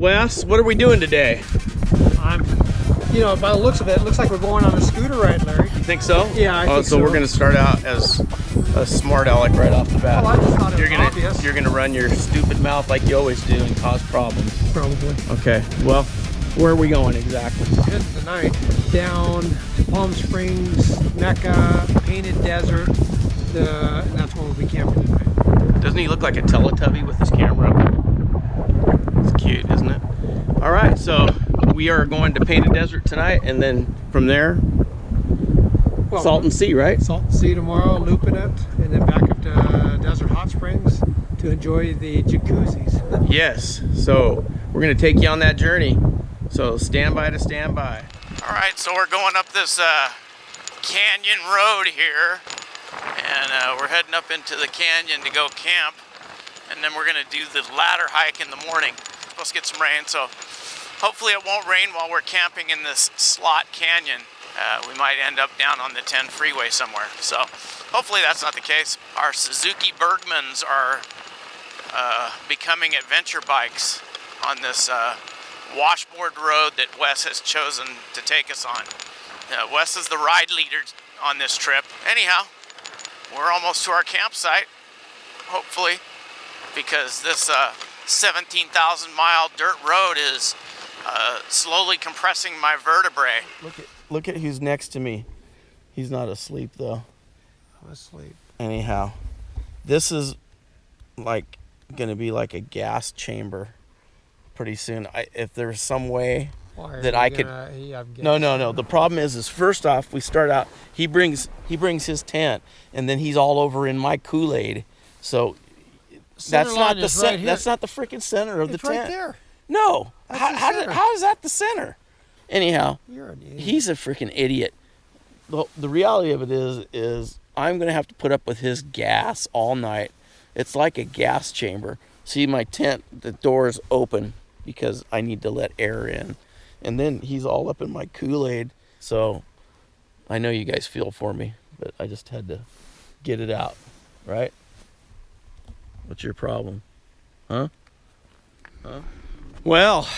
Wes, what are we doing today? By the looks of it, it looks like we're going on a scooter ride, Larry. You think so? Yeah, I think so. So we're gonna start out as a smart aleck right off the bat. Well, I just thought it was obvious. You're gonna run your stupid mouth like you always do and cause problems. Probably. Okay, well, where are we going exactly? We're heading tonight down to Palm Springs, Mecca, Painted Desert, and that's where we'll be camping tonight. Doesn't he look like a Teletubby with his camera up? It's cute, isn't it? All right, so we are going to Painted Desert tonight, and then from there, Salton Sea, right? Salton Sea tomorrow, looping it, and then back up to Desert Hot Springs to enjoy the jacuzzis. Yes, so we're gonna take you on that journey. So stand by to stand by. All right, so we're going up this canyon road here, and we're heading up into the canyon to go camp, and then we're gonna do the ladder hike in the morning. Let's get some rain, so hopefully it won't rain while we're camping in this slot canyon. We might end up down on the 10 freeway somewhere, so hopefully that's not the case. Our Suzuki Burgmans are becoming adventure bikes on this washboard road that Wes has chosen to take us on. Wes is the ride leader on this trip. Anyhow, we're almost to our campsite, hopefully, because this 17,000 mile dirt road is slowly compressing my vertebrae. Look at who's next to me. He's not asleep though. I'm asleep. Anyhow, this is like gonna be like a gas chamber pretty soon. If there's some way that I could. No. The problem is first off, we start out. He brings his tent, and then he's all over in my Kool-Aid. So that's not the center. That's not the freaking center of the tent. Right there. No. How is that the center? Anyhow, you're an idiot. He's a freaking idiot. The reality of it is I'm gonna have to put up with his gas all night. It's like a gas chamber. See, my tent, the door's open because I need to let air in, and then he's all up in my Kool-Aid. So I know you guys feel for me, but I just had to get it out, right? What's your problem? Huh? Well,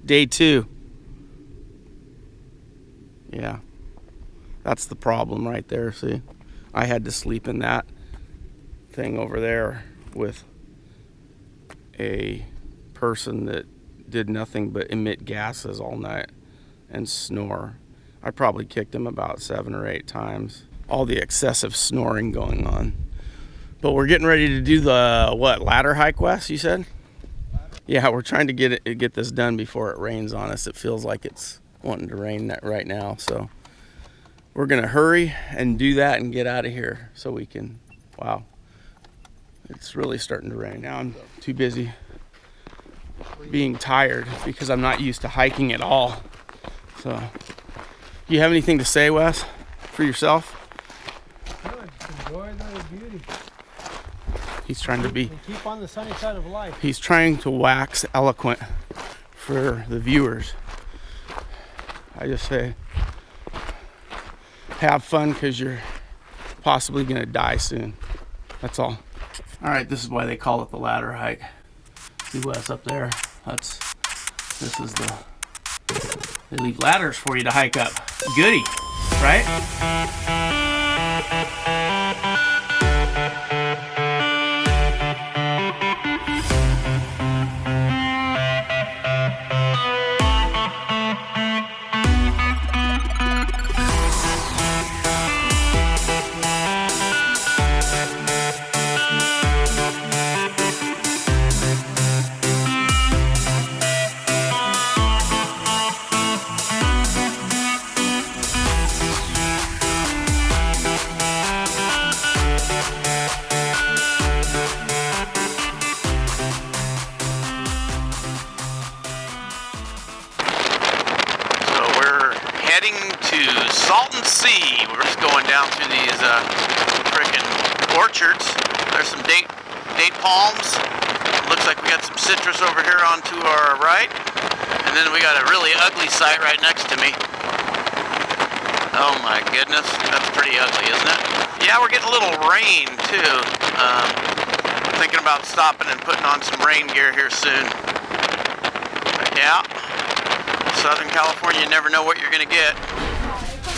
day 2. Yeah, that's the problem right there, see? I had to sleep in that thing over there with a person that did nothing but emit gases all night and snore. I probably kicked him about 7 or 8 times. All the excessive snoring going on. But we're getting ready to do the, ladder hike, Wes, you said? Yeah, we're trying to get this done before it rains on us. It feels like it's wanting to rain right now, so we're gonna hurry and do that and get out of here so we can. Wow, it's really starting to rain now. I'm too busy being tired because I'm not used to hiking at all. So, do you have anything to say, Wes, for yourself? Enjoy the beauty. He's trying to be. Keep on the sunny side of life. He's trying to wax eloquent for the viewers. I just say, have fun because you're possibly going to die soon. That's all. All right, this is why they call it the ladder hike. See Wes up there? They leave ladders for you to hike up. Goody, right? Salton Sea. We're just going down through these frickin' orchards. There's some date palms. Looks like we got some citrus over here on to our right. And then we got a really ugly sight right next to me. Oh my goodness, that's pretty ugly, isn't it? Yeah, we're getting a little rain too. Thinking about stopping and putting on some rain gear here soon. Yeah. Southern California, you never know what you're gonna get.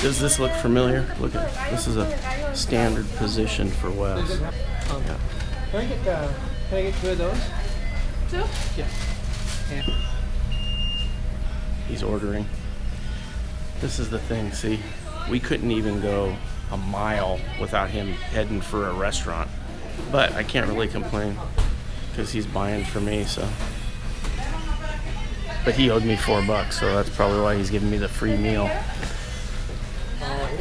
Does this look familiar? Look at this is a standard position for Wes. Yeah. Can I get 2 of those? 2? Yeah. He's ordering. This is the thing, see, we couldn't even go a mile without him heading for a restaurant. But I can't really complain because he's buying for me, so. But he owed me $4, so that's probably why he's giving me the free meal.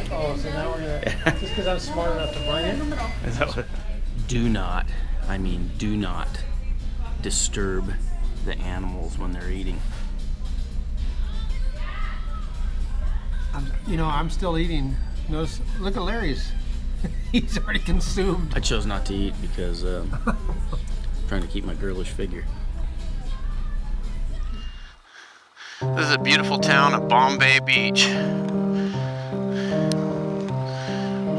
Oh, so now we're gonna, just because I'm smart enough to buy it? Is that what? Do not disturb the animals when they're eating. I'm still eating. Notice, look at Larry's. He's already consumed. I chose not to eat because I'm trying to keep my girlish figure. This is a beautiful town of Bombay Beach.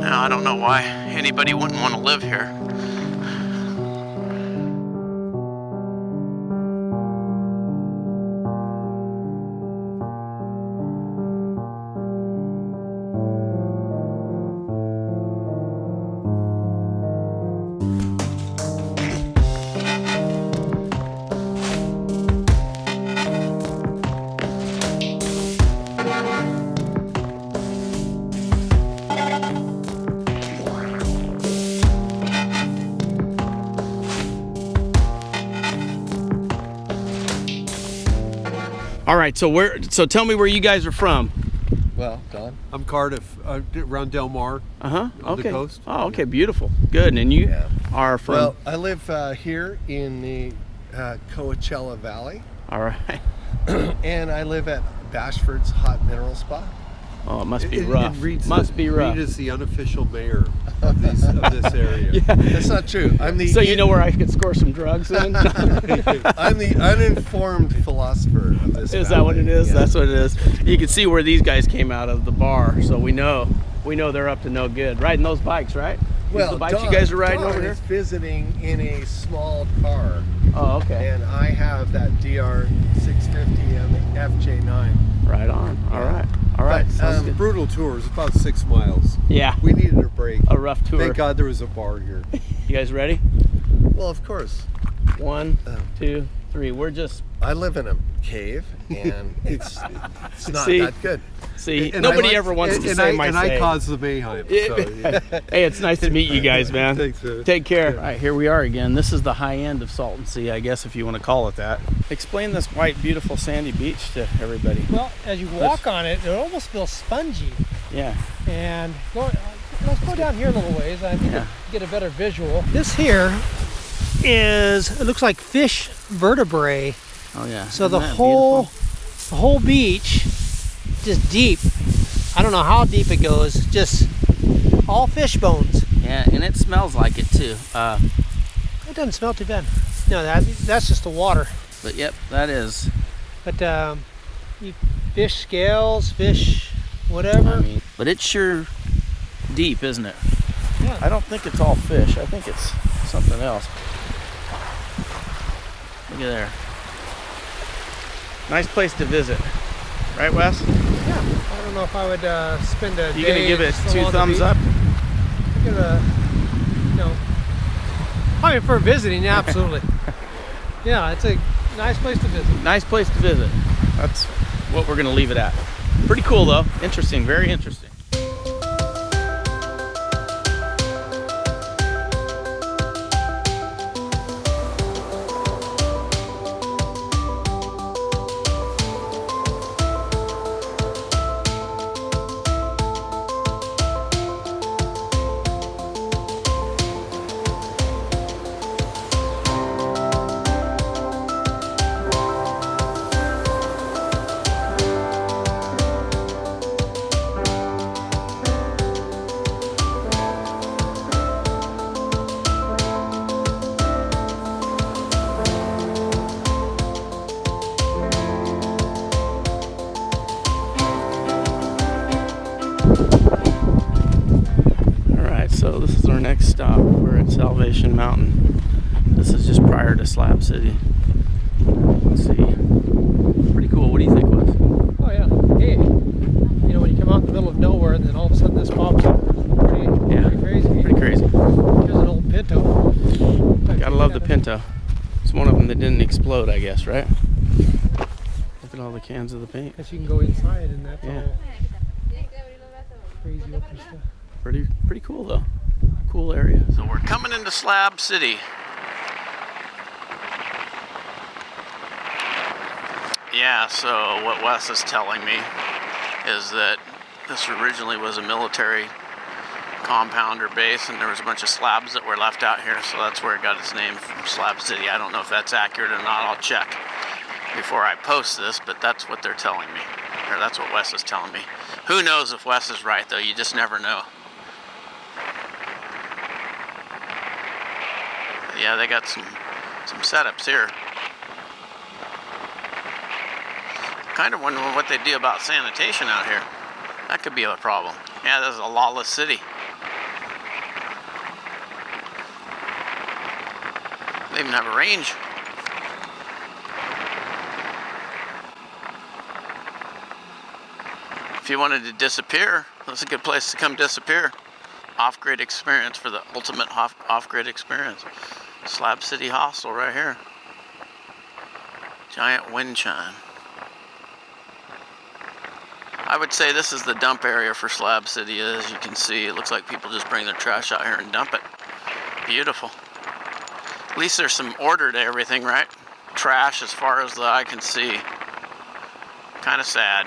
Now, I don't know why anybody wouldn't want to live here. All right, so tell me where you guys are from. Well, Don. I'm Cardiff, around Del Mar. On the coast. Oh, okay, beautiful. Good. And you are from? Well, I live here in the Coachella Valley. All right. And I live at Bashford's Hot Mineral Spa. Oh, it must be rough. Must be rough. Reed is the unofficial mayor of this area. Yeah. That's not true. I'm the So you know where I could score some drugs in? I'm the uninformed philosopher of this. Is that what it is? Yeah. That's what it is. You can see where these guys came out of the bar, so we know they're up to no good. Riding those bikes, right? Well, the bikes Don, you guys are riding Don over here? is visiting in a small car. Oh, okay. And I have that DR 650 and the FJ9. Right on. All right. All right. Sounds good. Brutal tour. It's about 6 miles. Yeah. We needed a break. A rough tour. Thank God there was a bar here. You guys ready? Well, of course. 1, 2, 3. We're just. I live in a cave, and it's not See? that good. See, And nobody ever wants to say my And say. I caused the Mayhem. So, yeah. Hey, it's nice to meet you guys, man. Thanks, Take care. All right, here we are again. This is the high end of Salton Sea, I guess, if you want to call it that. Explain this white, beautiful, sandy beach to everybody. Well, as you walk on it, it almost feels spongy. Yeah. And let's go down here a little ways. I think you'll get a better visual. This here it looks like fish vertebrae. Oh yeah. So Isn't the that whole beautiful? beach, just deep. I don't know how deep it goes. Just all fish bones. Yeah, and it smells like it too. It doesn't smell too bad. No, that's just the water. But yep, that is. But you fish scales, fish whatever. I mean, but it's sure deep, isn't it? Yeah. I don't think it's all fish. I think it's something else. Look at there. Nice place to visit, right, Wes? Yeah. I don't know if I would spend a day. You gonna give it just 2 along the thumbs beach. up? Give it I mean, for visiting, absolutely. Yeah, it's a nice place to visit. Nice place to visit. That's what we're gonna leave it at. Pretty cool though. Interesting, very interesting. So this is our next stop. We're at Salvation Mountain. This is just prior to Slab City. Let's see. Pretty explode, I guess, right? Look at all the cans of the paint. Guess you can go inside and that's Yeah. all crazy open stuff. Pretty cool though. Cool area. So we're coming into Slab City. Yeah, so what Wes is telling me is that this originally was a military compound or base, and there was a bunch of slabs that were left out here, so that's where it got its name, from Slab City. I don't know if that's accurate or not. I'll check before I post this, but that's what they're telling me, or that's what Wes is telling me. Who knows if Wes is right, though? You just never know. But yeah, they got some setups here. Kind of wondering what they do about sanitation out here. That could be a problem. Yeah, this is a lawless city. They even have a range. If you wanted to disappear, that's a good place to come disappear. Off-grid experience for the ultimate off-grid experience. Slab City Hostel right here. Giant wind chime. I would say this is the dump area for Slab City. As you can see, it looks like people just bring their trash out here and dump it. Beautiful. At least there's some order to everything, right? Trash as far as the eye can see. Kind of sad.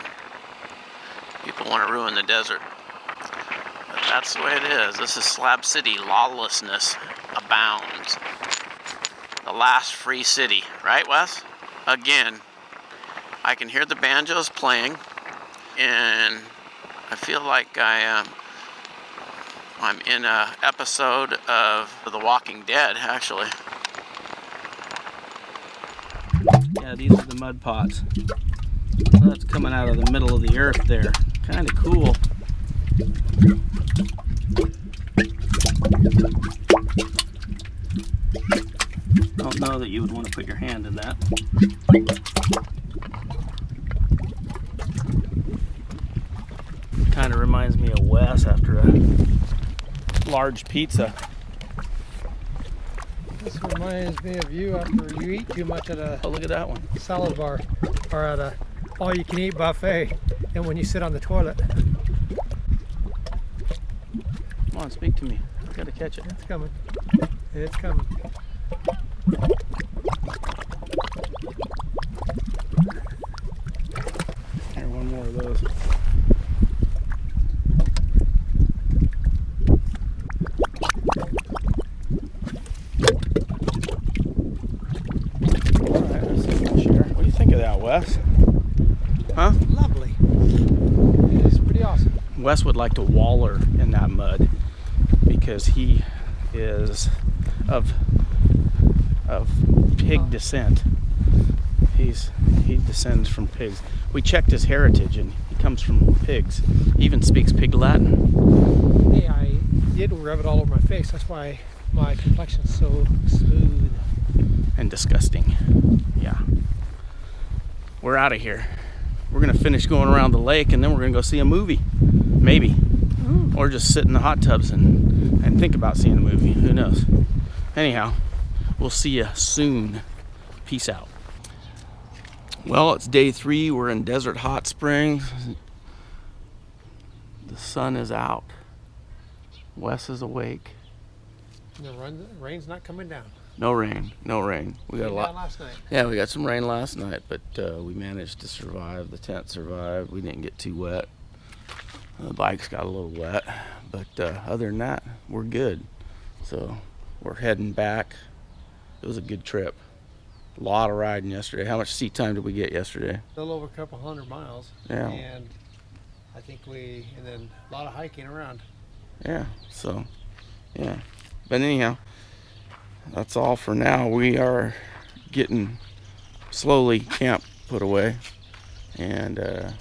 People want to ruin the desert. But that's the way it is. This is Slab City. Lawlessness abounds. The last free city. Right, Wes? Again, I can hear the banjos playing. And I feel like I'm in an episode of The Walking Dead, actually. Yeah, these are the mud pots. So that's coming out of the middle of the earth there. Kind of cool. Don't know that you would want to put your hand in that. Kind of reminds me of Wes after a large pizza. This reminds me of you after you eat too much at a Look at that one. salad bar or at a all-you-can-eat buffet, and when you sit on the toilet. Come on, speak to me. I gotta catch it. It's coming. It's coming. Here, one more of those. What do you think of that, Wes? Huh? Lovely. It's pretty awesome. Wes would like to waller in that mud because he is of pig descent. He descends from pigs. We checked his heritage and he comes from pigs. He even speaks pig Latin. Hey, I did rub it all over my face. That's why my complexion's so smooth. And disgusting. Yeah. We're out of here. We're gonna finish going around the lake and then we're gonna go see a movie. Maybe. Or just sit in the hot tubs and think about seeing a movie. Who knows? Anyhow, we'll see you soon. Peace out. Well, it's day 3. We're in Desert Hot Springs. The sun is out. Wes is awake. The rain's not coming down. No rain. No rain. We got a Came lot. down last night. Yeah, we got some rain last night, but we managed to survive. The tent survived. We didn't get too wet. The bikes got a little wet, but other than that, we're good. So we're heading back. It was a good trip. A lot of riding yesterday. How much seat time did we get yesterday? A little over a couple 100 miles. Yeah. And I think and then a lot of hiking around. Yeah, so, yeah. But anyhow, that's all for now. We are getting slowly camp put away and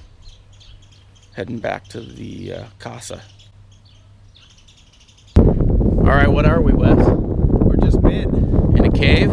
heading back to the casa. All right, what are we, Wes? We're just been In a cave?